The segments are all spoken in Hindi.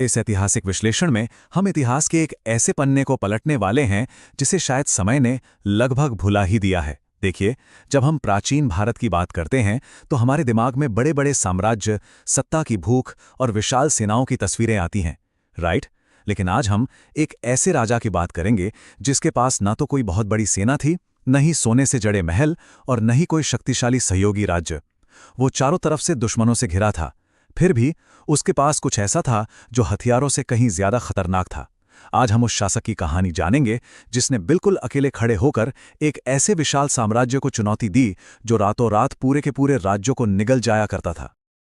इस ऐतिहासिक विश्लेषण में हम इतिहास के एक ऐसे पन्ने को पलटने वाले हैं जिसे शायद समय ने लगभग भुला ही दिया है। देखिए, जब हम प्राचीन भारत की बात करते हैं तो हमारे दिमाग में बड़े बड़े साम्राज्य, सत्ता की भूख और विशाल सेनाओं की तस्वीरें आती हैं, राइट? लेकिन आज हम एक ऐसे राजा की बात करेंगे जिसके पास ना तो कोई बहुत बड़ी सेना थी, न ही सोने से जड़े महल और न ही कोई शक्तिशाली सहयोगी राज्य। वो चारों तरफ से दुश्मनों से घिरा था। फिर भी उसके पास कुछ ऐसा था जो हथियारों से कहीं ज्यादा खतरनाक था। आज हम उस शासक की कहानी जानेंगे जिसने बिल्कुल अकेले खड़े होकर एक ऐसे विशाल साम्राज्य को चुनौती दी जो रातों रात पूरे के पूरे राज्यों को निगल जाया करता था।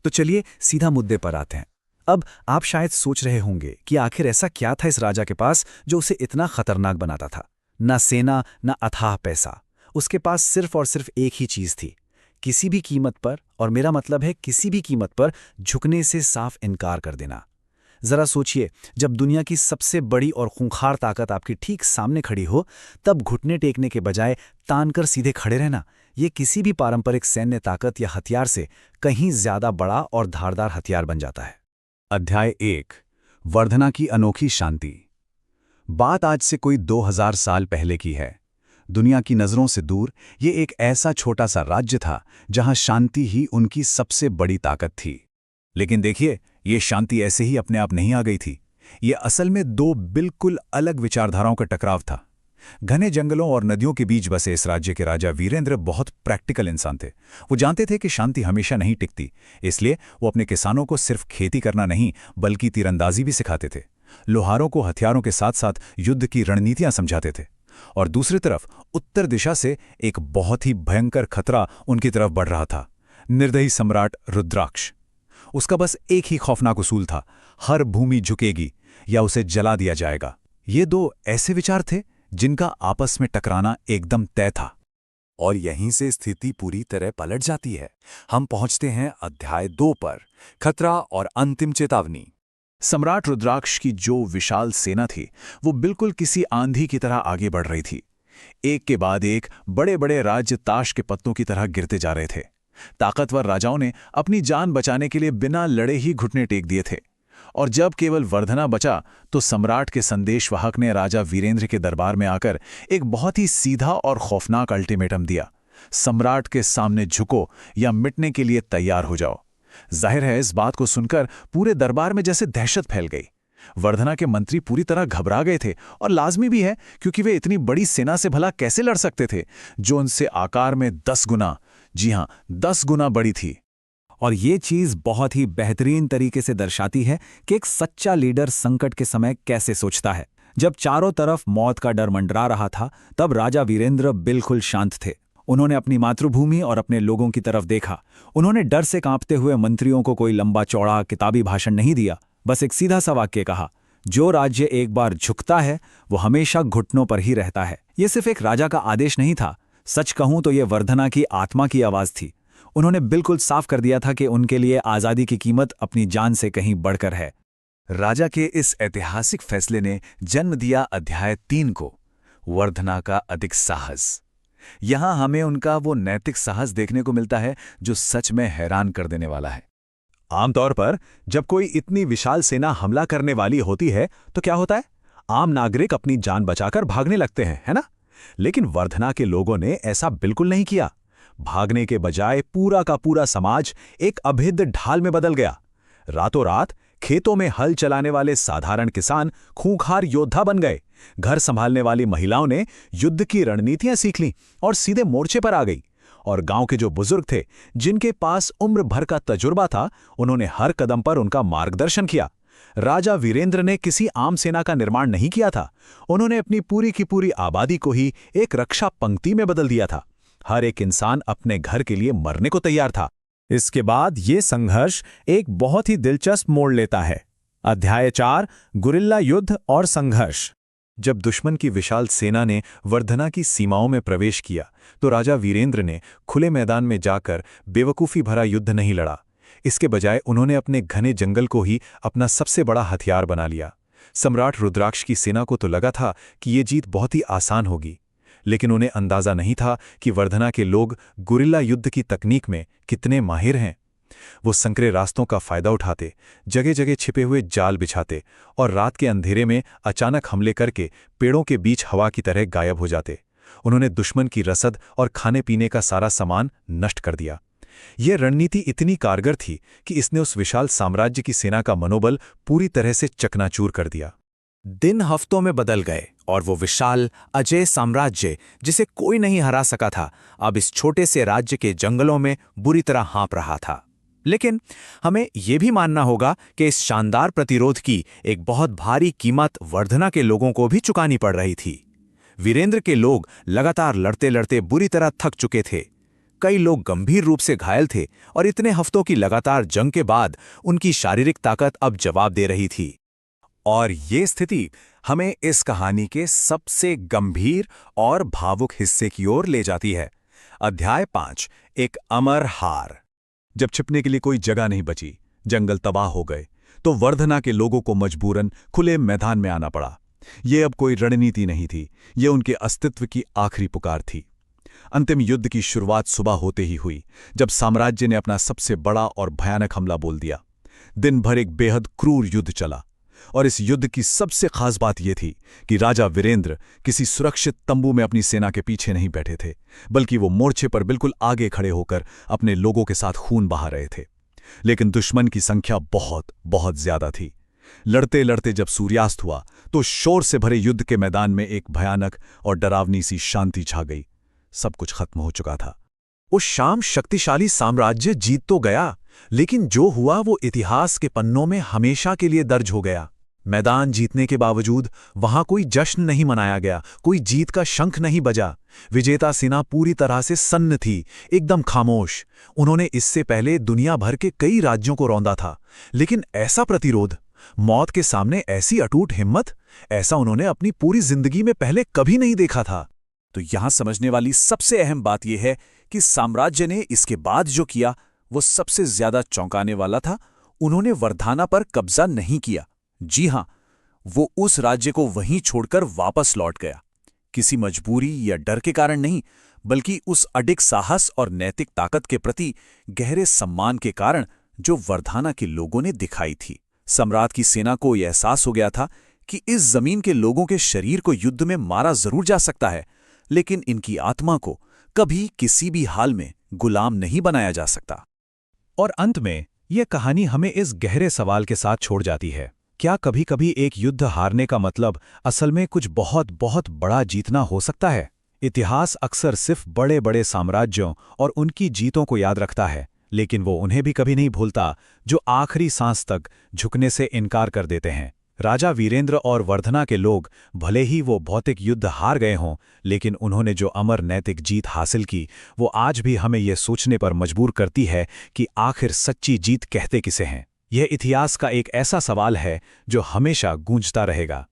तो चलिए सीधा मुद्दे पर आते हैं। अब आप शायद सोच रहे होंगे कि आखिर ऐसा क्या था इस राजा के पास जो उसे इतना खतरनाक बनाता था। ना सेना, ना अथाह पैसा, उसके पास सिर्फ और सिर्फ एक ही चीज थी, किसी भी कीमत पर, और मेरा मतलब है किसी भी कीमत पर, झुकने से साफ इनकार कर देना। जरा सोचिए, जब दुनिया की सबसे बड़ी और खूंखार ताकत आपके ठीक सामने खड़ी हो, तब घुटने टेकने के बजाय तान कर सीधे खड़े रहना, ये किसी भी पारंपरिक सैन्य ताकत या हथियार से कहीं ज्यादा बड़ा और धारदार हथियार बन जाता है। अध्याय 1, वर्धना की अनोखी शांति। बात आज से कोई 2000 साल पहले की है। दुनिया की नज़रों से दूर ये एक ऐसा छोटा सा राज्य था जहां शांति ही उनकी सबसे बड़ी ताकत थी। लेकिन देखिए, ये शांति ऐसे ही अपने आप नहीं आ गई थी। ये असल में दो बिल्कुल अलग विचारधाराओं का टकराव था। घने जंगलों और नदियों के बीच बसे इस राज्य के राजा वीरेंद्र बहुत प्रैक्टिकल इंसान थे। वो जानते थे कि शांति हमेशा नहीं टिकती, इसलिए वो अपने किसानों को सिर्फ खेती करना नहीं बल्कि तीरंदाजी भी सिखाते थे। लोहारों को हथियारों के साथ साथ युद्ध की रणनीतियां समझाते थे। और दूसरी तरफ उत्तर दिशा से एक बहुत ही भयंकर खतरा उनकी तरफ बढ़ रहा था, निर्दयी सम्राट रुद्राक्ष। उसका बस एक ही खौफनाक उसूल था, हर भूमि झुकेगी या उसे जला दिया जाएगा। ये दो ऐसे विचार थे जिनका आपस में टकराना एकदम तय था। और यहीं से स्थिति पूरी तरह पलट जाती है। हम पहुंचते हैं अध्याय 2 पर, खतरा और अंतिम चेतावनी। सम्राट रुद्राक्ष की जो विशाल सेना थी वो बिल्कुल किसी आंधी की तरह आगे बढ़ रही थी। एक के बाद एक बड़े बड़े राज्य ताश के पत्तों की तरह गिरते जा रहे थे। ताकतवर राजाओं ने अपनी जान बचाने के लिए बिना लड़े ही घुटने टेक दिए थे। और जब केवल वर्धना बचा तो सम्राट के संदेशवाहक ने राजा वीरेंद्र के दरबार में आकर एक बहुत ही सीधा और खौफनाक अल्टीमेटम दिया। सम्राट के सामने झुको या मिटने के लिए तैयार हो जाओ। जाहिर है, इस बात को सुनकर पूरे दरबार में जैसे दहशत फैल गई। वर्धना के मंत्री पूरी तरह घबरा गए थे, और लाजमी भी है क्योंकि वे इतनी बड़ी सेना से भला कैसे लड़ सकते थे जो उनसे आकार में 10 गुना, जी हां 10 गुना बड़ी थी। और ये चीज बहुत ही बेहतरीन तरीके से दर्शाती है कि एक सच्चा लीडर संकट के समय कैसे सोचता है। जब चारों तरफ मौत का डर मंडरा रहा था, तब राजा वीरेंद्र बिल्कुल शांत थे। उन्होंने अपनी मातृभूमि और अपने लोगों की तरफ देखा। उन्होंने डर से कांपते हुए मंत्रियों को कोई लंबा चौड़ा किताबी भाषण नहीं दिया, बस एक सीधा सा वाक्य कहा, जो राज्य एक बार झुकता है वो हमेशा घुटनों पर ही रहता है। ये सिर्फ एक राजा का आदेश नहीं था, सच कहूं तो ये वर्धना की आत्मा की आवाज थी। उन्होंने बिल्कुल साफ कर दिया था कि उनके लिए आजादी की कीमत अपनी जान से कहीं बढ़कर है। राजा के इस ऐतिहासिक फैसले ने जन्म दिया अध्याय 3 को, वर्धना का अधिक साहस। यहां हमें उनका वो नैतिक साहस देखने को मिलता है जो सच में हैरान कर देने वाला है। आमतौर पर जब कोई इतनी विशाल सेना हमला करने वाली होती है तो क्या होता है? आम नागरिक अपनी जान बचाकर भागने लगते हैं, है ना? लेकिन वर्धना के लोगों ने ऐसा बिल्कुल नहीं किया। भागने के बजाय पूरा का पूरा समाज एक अभेद्य ढाल में बदल गया। रातों रात खेतों में हल चलाने वाले साधारण किसान खूंखार योद्धा बन गए। घर संभालने वाली महिलाओं ने युद्ध की रणनीतियां सीख लीं और सीधे मोर्चे पर आ गई। और गांव के जो बुजुर्ग थे, जिनके पास उम्र भर का तजुर्बा था, उन्होंने हर कदम पर उनका मार्गदर्शन किया। राजा वीरेंद्र ने किसी आम सेना का निर्माण नहीं किया था। उन्होंने अपनी पूरी की पूरी आबादी को ही एक रक्षा पंक्ति में बदल दिया था। हर एक इंसान अपने घर के लिए मरने को तैयार था। इसके बाद ये संघर्ष एक बहुत ही दिलचस्प मोड़ लेता है। अध्याय 4, गुरिल्ला युद्ध और संघर्ष। जब दुश्मन की विशाल सेना ने वर्धना की सीमाओं में प्रवेश किया तो राजा वीरेंद्र ने खुले मैदान में जाकर बेवकूफ़ी भरा युद्ध नहीं लड़ा। इसके बजाय उन्होंने अपने घने जंगल को ही अपना सबसे बड़ा हथियार बना लिया। सम्राट रुद्राक्ष की सेना को तो लगा था कि ये जीत बहुत ही आसान होगी, लेकिन उन्हें अंदाजा नहीं था कि वर्धना के लोग गुरिल्ला युद्ध की तकनीक में कितने माहिर हैं। वो संकरे रास्तों का फायदा उठाते, जगह जगह छिपे हुए जाल बिछाते और रात के अंधेरे में अचानक हमले करके पेड़ों के बीच हवा की तरह गायब हो जाते। उन्होंने दुश्मन की रसद और खाने पीने का सारा सामान नष्ट कर दिया। यह रणनीति इतनी कारगर थी कि इसने उस विशाल साम्राज्य की सेना का मनोबल पूरी तरह से चकनाचूर कर दिया। दिन हफ्तों में बदल गए और वो विशाल अजय साम्राज्य, जिसे कोई नहीं हरा सका था, अब इस छोटे से राज्य के जंगलों में बुरी तरह हाँप रहा था। लेकिन हमें यह भी मानना होगा कि इस शानदार प्रतिरोध की एक बहुत भारी कीमत वर्धना के लोगों को भी चुकानी पड़ रही थी। वीरेंद्र के लोग लगातार लड़ते लड़ते बुरी तरह थक चुके थे। कई लोग गंभीर रूप से घायल थे और इतने हफ्तों की लगातार जंग के बाद उनकी शारीरिक ताकत अब जवाब दे रही थी। और ये स्थिति हमें इस कहानी के सबसे गंभीर और भावुक हिस्से की ओर ले जाती है। अध्याय 5, एक अमर हार। जब छिपने के लिए कोई जगह नहीं बची, जंगल तबाह हो गए, तो वर्धना के लोगों को मजबूरन खुले मैदान में आना पड़ा। ये अब कोई रणनीति नहीं थी, ये उनके अस्तित्व की आखिरी पुकार थी। अंतिम युद्ध की शुरुआत सुबह होते ही हुई, जब साम्राज्य ने अपना सबसे बड़ा और भयानक हमला बोल दिया। दिन भर एक बेहद क्रूर युद्ध चला, और इस युद्ध की सबसे खास बात यह थी कि राजा वीरेंद्र किसी सुरक्षित तंबू में अपनी सेना के पीछे नहीं बैठे थे, बल्कि वो मोर्चे पर बिल्कुल आगे खड़े होकर अपने लोगों के साथ खून बहा रहे थे। लेकिन दुश्मन की संख्या बहुत बहुत ज्यादा थी। लड़ते लड़ते जब सूर्यास्त हुआ, तो शोर से भरे युद्ध के मैदान में एक भयानक और डरावनी सी शांति छा गई। सब कुछ खत्म हो चुका था। उस शाम शक्तिशाली साम्राज्य जीत तो गया, लेकिन जो हुआ वो इतिहास के पन्नों में हमेशा के लिए दर्ज हो गया। मैदान जीतने के बावजूद वहां कोई जश्न नहीं मनाया गया, कोई जीत का शंख नहीं बजा। विजेता सेना पूरी तरह से सन्न थी, एकदम खामोश। उन्होंने इससे पहले दुनिया भर के कई राज्यों को रौंदा था, लेकिन ऐसा प्रतिरोध, मौत के सामने ऐसी अटूट हिम्मत, ऐसा उन्होंने अपनी पूरी जिंदगी में पहले कभी नहीं देखा था। तो यहां समझने वाली सबसे अहम बात यह है कि साम्राज्य ने इसके बाद जो किया वो सबसे ज्यादा चौंकाने वाला था। उन्होंने वर्धाना पर कब्जा नहीं किया। जी हां, वो उस राज्य को वहीं छोड़कर वापस लौट गया। किसी मजबूरी या डर के कारण नहीं, बल्कि उस अडिग साहस और नैतिक ताकत के प्रति गहरे सम्मान के कारण जो वर्धाना के लोगों ने दिखाई थी। सम्राट की सेना को यह एहसास हो गया था कि इस जमीन के लोगों के शरीर को युद्ध में मारा जरूर जा सकता है, लेकिन इनकी आत्मा को कभी किसी भी हाल में गुलाम नहीं बनाया जा सकता। और अंत में यह कहानी हमें इस गहरे सवाल के साथ छोड़ जाती है, क्या कभी कभी एक युद्ध हारने का मतलब असल में कुछ बहुत बहुत बड़ा जीतना हो सकता है? इतिहास अक्सर सिर्फ बड़े बड़े साम्राज्यों और उनकी जीतों को याद रखता है, लेकिन वो उन्हें भी कभी नहीं भूलता जो आखिरी सांस तक झुकने से इनकार कर देते हैं। राजा वीरेंद्र और वर्धना के लोग, भले ही वो भौतिक युद्ध हार गए हों, लेकिन उन्होंने जो अमर नैतिक जीत हासिल की, वो आज भी हमें ये सोचने पर मजबूर करती है कि आखिर सच्ची जीत कहते किसे हैं। यह इतिहास का एक ऐसा सवाल है जो हमेशा गूंजता रहेगा।